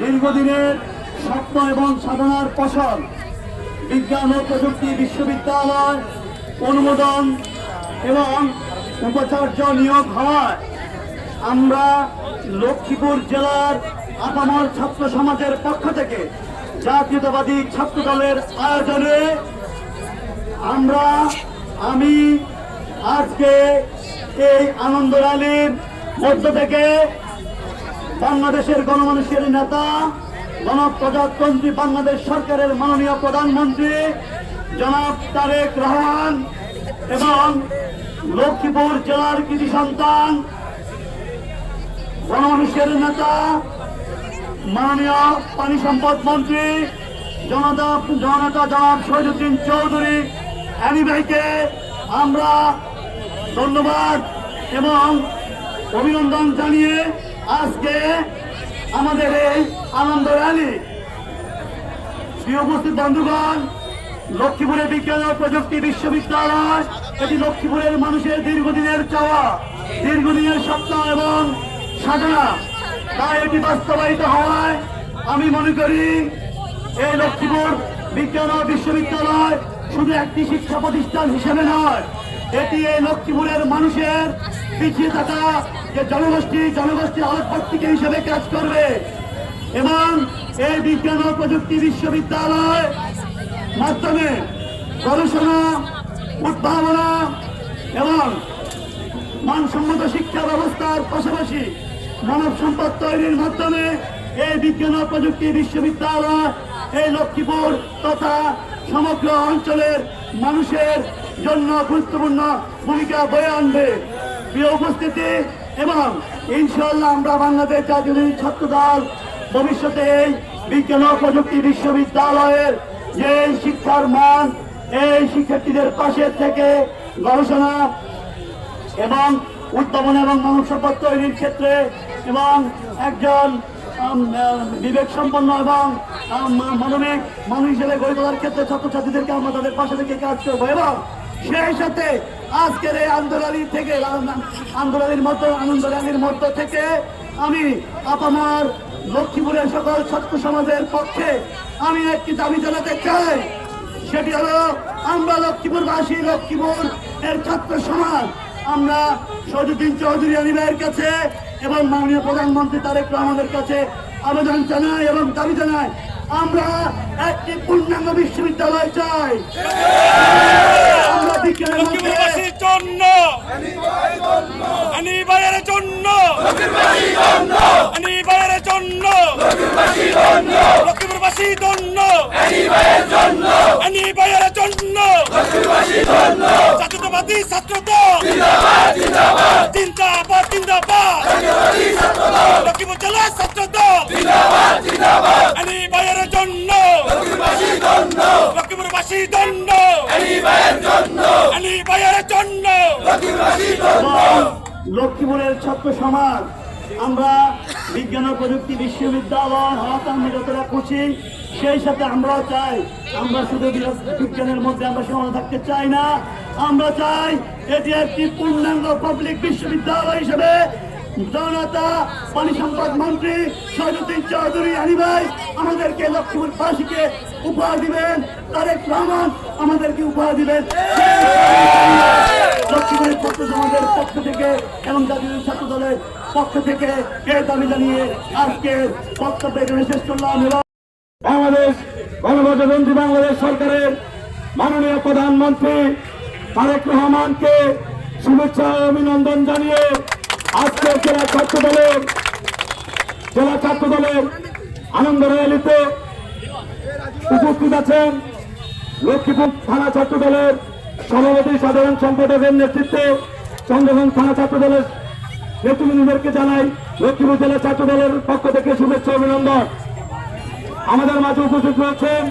দীর্ঘদিনের স্বপ্ন এবং সাধনার ফসল বিজ্ঞান ও প্রযুক্তি বিশ্ববিদ্যালয় অনুমোদন এবং উপাচার্য নিয়োগ হওয়ায় আমরা লক্ষ্মীপুর জেলার আপামর ছাত্র সমাজের পক্ষ থেকে জাতীয়তাবাদী ছাত্র দলের আয়োজনে আমি আজকে এই আনন্দ র্যালির মধ্য থেকে বাংলাদেশের গণমানুষের নেতা গণপ্রজাতন্ত্রী বাংলাদেশ সরকারের মাননীয় প্রধানমন্ত্রী জনাব তারেক রহমান এবং লক্ষ্মীপুর জেলার কৃতি সন্তান গণমানুষের নেতা মাননীয় পানি সম্পদ মন্ত্রী জননেতা জনাব শহীদুদ্দিন চৌধুরী অ্যানি ভাইকে আমরা ধন্যবাদ এবং অভিনন্দন জানিয়ে আজকে আমাদের এই আনন্দ র্যালি প্রিয় উপস্থিত বন্ধুগণ, লক্ষ্মীপুরের বিজ্ঞান ও প্রযুক্তি বিশ্ববিদ্যালয় এটি লক্ষ্মীপুরের মানুষের দীর্ঘদিনের চাওয়া, দীর্ঘদিনের স্বপ্ন এবং সাধনা। তাই এটি বাস্তবায়িত হওয়ায় আমি মনে করি এই লক্ষ্মীপুর বিজ্ঞান ও বিশ্ববিদ্যালয় শুধু একটি শিক্ষা প্রতিষ্ঠান হিসেবে নয়, এটি এই লক্ষ্মীপুরের মানুষের পিছিয়ে থাকা যে জনগোষ্ঠী আলোকবর্তিকা হিসেবে কাজ করবে এবং এই বিজ্ঞান ও প্রযুক্তি বিশ্ববিদ্যালয় মাধ্যমে গবেষণা, উদ্ভাবনা এবং মানসম্মত শিক্ষা ব্যবস্থার পাশাপাশি মানব সম্পদ তৈরির মাধ্যমে এই বিজ্ঞান ও প্রযুক্তি বিশ্ববিদ্যালয় এই লক্ষ্মীপুর তথা সমগ্র অঞ্চলের মানুষের জন্য গুরুত্বপূর্ণ ভূমিকা বয়ে আনবে। প্রিয় উপস্থিতি এবং ইনশাআল্লাহ আমরা বাংলাদেশ জাতীয়তাবাদী ছাত্র দল ভবিষ্যতে এই বিজ্ঞান ও প্রযুক্তি বিশ্ববিদ্যালয়ের যে শিক্ষার মান, এই শিক্ষার্থীদের পাশে থেকে গবেষণা এবং উদ্ভাবন এবং মানব সম্পদ তৈরির ক্ষেত্রে এবং একজন বিবেক সম্পন্ন এবং মানবিক মানুষ হিসেবে গড়ে তোলার ক্ষেত্রে ছাত্রছাত্রীদেরকে আমরা তাদের পাশে থেকে কাজ করবো এবং সেই সাথে আজকের এই আনন্দ র্যালির মধ্য থেকে আমি আপনার লক্ষ্মীপুরের সকল ছাত্র সমাজের পক্ষে আমি একটি দাবি জানাতে চাই। সেটি হলো আমরা লক্ষ্মীপুরবাসী, লক্ষ্মীপুর এর ছাত্র সমাজ আমরা শহীদুদ্দিন চৌধুরী অ্যানি ভাইয়ের কাছে এবং মাননীয় প্রধানমন্ত্রী তারেক রহমানের কাছে আবেদন জানাই এবং দাবি জানাই আমরা একটি পূর্ণাঙ্গ বিশ্ববিদ্যালয় চাই। আমরা বিজ্ঞানের মধ্যে জাতীয়তাবাদী ছাত্র দল জিন্দাবাদ জিন্দাবাদ, লক্ষ্মীপুর জেলা ছাত্র দল অ্যানি ভাইয়ের জন্য, লক্ষ্মীপুরবাসী দণ্ড অ্যানি ভাইয়ের জন্য। লক্ষ্মীপুরের ছাত্র সমাজ আমরা বিজ্ঞান ও প্রযুক্তি বিশ্ববিদ্যালয় হওয়াতে আমরা যতটা খুশি, সেই সাথে আমরাও চাই আমরা শুধু বিজ্ঞানের মধ্যে আমরা সীমাবদ্ধ থাকতে চাই না, আমরা চাই এটি একটি পূর্ণাঙ্গ পাবলিক বিশ্ববিদ্যালয় হিসেবে জনতা পানি সম্পদ মন্ত্রী শহীদুদ্দিন চৌধুরী অ্যানি ভাই আমাদেরকে লক্ষ্মীপুরবাসীকে উপহার দিবেন, তারেক রহমান আমাদেরকে উপহার দিবেন। লক্ষ্মীপুরের ছাত্র সমাজের পক্ষ থেকে এবং জাতীয় ছাত্র দলের পক্ষ থেকে এই দাবি জানিয়ে আজকের বক্তব্য এখানে শেষ করলাম। বাংলাদেশ গণপ্রজাতন্ত্রী বাংলাদেশ সরকারের মাননীয় প্রধানমন্ত্রী তারেক রহমানকে শুভেচ্ছা ও অভিনন্দন জানিয়ে আজকের জেলা ছাত্র দলের আনন্দ র্যালিতে উপস্থিত আছেন লক্ষ্মীপুর থানা ছাত্র দলের সভাপতি সাধারণ সম্পাদকের নেতৃত্বে চন্দ্রগঞ্জ থানা ছাত্র দলের নেতৃবৃন্দদেরকে জানাই লক্ষ্মীপুর জেলা ছাত্র দলের পক্ষ থেকে শুভেচ্ছা অভিনন্দন। আমাদের মাঝে উপস্থিত রয়েছেন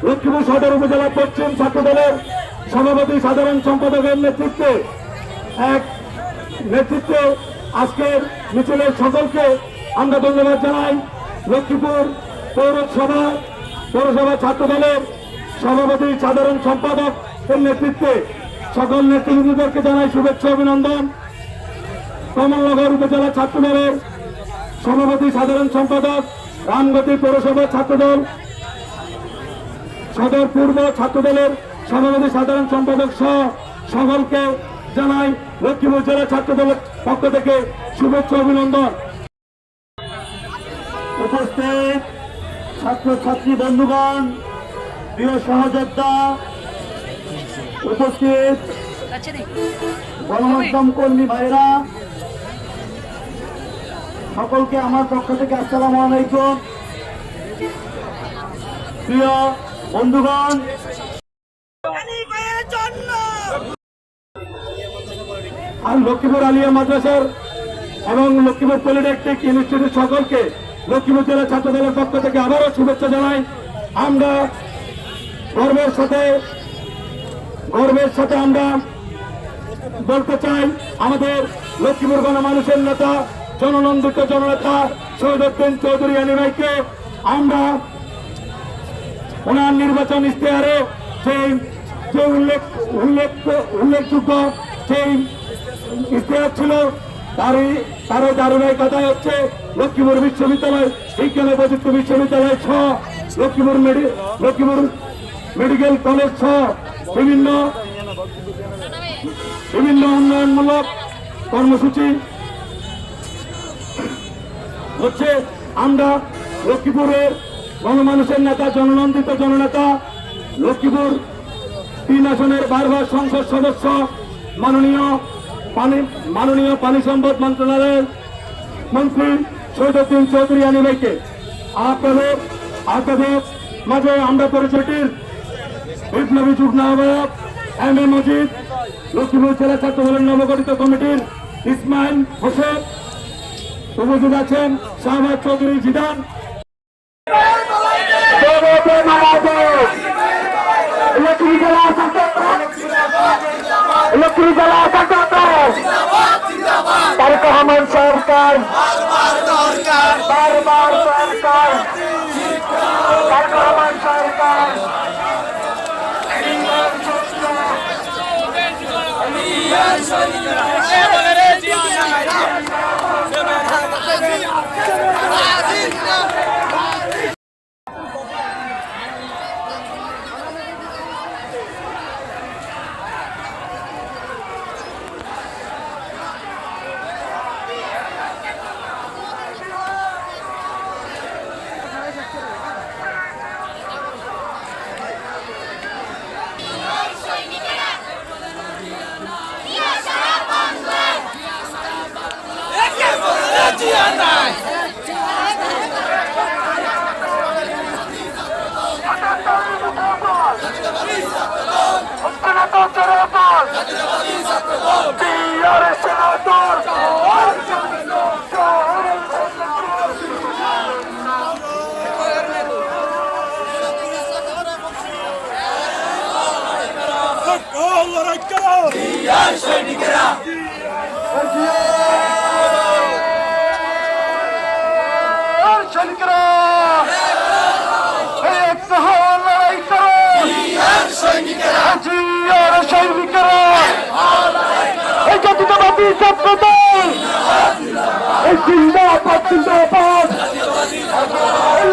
লক্ষ্মীপুর সদর উপজেলা পশ্চিম ছাত্র দলের সভাপতি সাধারণ সম্পাদকের নেতৃত্বে আজকের মিছিলের সকলকে আমরা ধন্যবাদ জানাই। লক্ষ্মীপুর পৌরসভা ছাত্র দলের সভাপতি সাধারণ সম্পাদক এর নেতৃত্বে সকল নেতৃবৃন্দদেরকে জানাই শুভেচ্ছা অভিনন্দন। কমলনগর উপজেলা ছাত্র দলের সভাপতি সাধারণ সম্পাদক রামগতি পৌরসভা ছাত্রদল সদর পূর্ব ছাত্রদলের সভাপতি সাধারণ সম্পাদক সহ সকলকে জানাই লক্ষ্মীপুর জেলা ছাত্রদলের পক্ষ থেকে শুভেচ্ছা অভিনন্দন। উপস্থিত ছাত্রছাত্রী বন্ধুগণ, প্রিয় সহযোদ্ধা, উপস্থিত গণমাধ্যম কর্মী ভাইরা, সকলকে আমার পক্ষ থেকে আসসালামু আলাইকুম। প্রিয় বন্ধুগণ, আর লক্ষ্মীপুর আলিয়া মাদ্রাসার এবং লক্ষ্মীপুর পলিটেকনিক ইনস্টিটিউট সকলকে লক্ষ্মীপুর জেলা ছাত্রদলের পক্ষ থেকে আবারও শুভেচ্ছা জানাই। আমরা গর্বের সাথে আমরা বলতে চাই, আমাদের লক্ষ্মীপুর গণমানুষের নেতা, জননন্দিত জননেতা শহীদুদ্দিন চৌধুরী আলী ভাইকে আমরা ওনার নির্বাচন ইশতেহারে যে উল্লেখযোগ্য সেই ইশতেহার ছিল, তারও ধারাবাহিকতায় হচ্ছে লক্ষ্মীপুর বিশ্ববিদ্যালয়, বিজ্ঞান ও প্রযুক্তি বিশ্ববিদ্যালয় সহ লক্ষ্মীপুর মেডিকেল কলেজ সহ বিভিন্ন উন্নয়নমূলক কর্মসূচি হচ্ছে। আমরা লক্ষ্মীপুরের গণমানুষের নেতা, জননন্দিত জননেতা, লক্ষ্মীপুর 3 আসনের বারবার সংসদ সদস্য মাননীয় পানি সম্পদ মন্ত্রণালয়ের মন্ত্রী শহীদুদ্দিন চৌধুরী আলী ভাইকে আপনাদের মাঝে আমরা পরিচয়টির বিপ্লবী যুগ্ম আহ্বায়ক এম এ মজিদ, লক্ষ্মীপুর জেলা ছাত্রদলের নবগঠিত কমিটির ইসমাইল হোসেন, উপস্থিত আছেন শাহবাজ চৌধুরী জিদান। লক্ষ্মী জেলা তারেক রহমান সরকার বারবার সরকার তারেক রহমান সরকার জিন্দাবাদ জিন্দাবাদ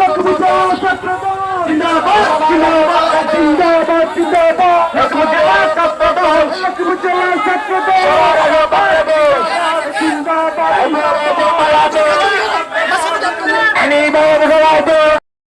লক্ষ্মীপুর জেলা ছাত্রদল জিন্দাবাদ জিন্দাবাদ জিন্দাবাদ জিন্দাবাদ লক্ষ্মীপুর জেলা ছাত্রদল লক্ষ্মীপুর জেলা ছাত্রদল জিন্দাবাদ জিন্দাবাদ